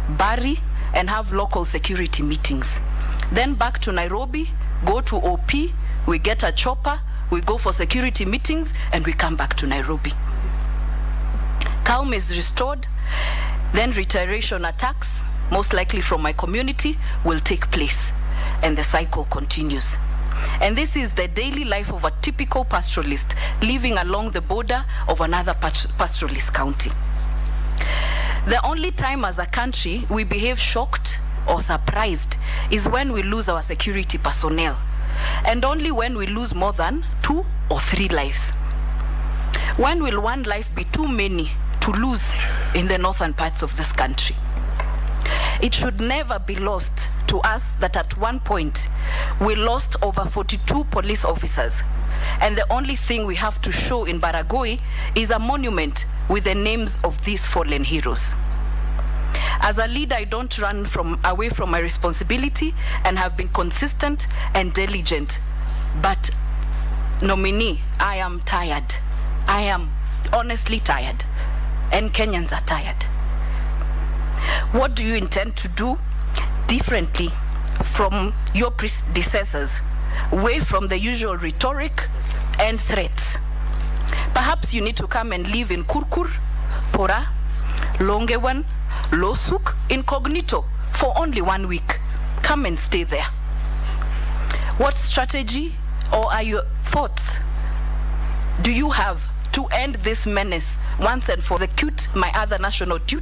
Bari, and have local security meetings. Then back to Nairobi, go to OP, we get a chopper, we go for security meetings, and we come back to Nairobi. Calm is restored, then reiteration attacks, most likely from my community, will take place, and the cycle continues. And this is the daily life of a typical pastoralist living along the border of another pastoralist county. The only time as a country we behave shocked or surprised is when we lose our security personnel, and only when we lose more than 2 or 3 lives. When will one life be too many to lose in the northern parts of this country? It should never be lost to us that at one point we lost over 42 police officers, and the only thing we have to show in Baragoi is a monument with the names of these fallen heroes. As a leader, I don't run away from my responsibility and have been consistent and diligent. But nominee, I am tired. I am honestly tired, and Kenyans are tired. What do you intend to do differently from your predecessors, away from the usual rhetoric and threats? Perhaps you need to come and live in Kurkur, Pora, Longewan, Losuk, incognito for only 1 week. Come and stay there. What strategy or are your thoughts do you have to end this menace once and for execute my other national duty?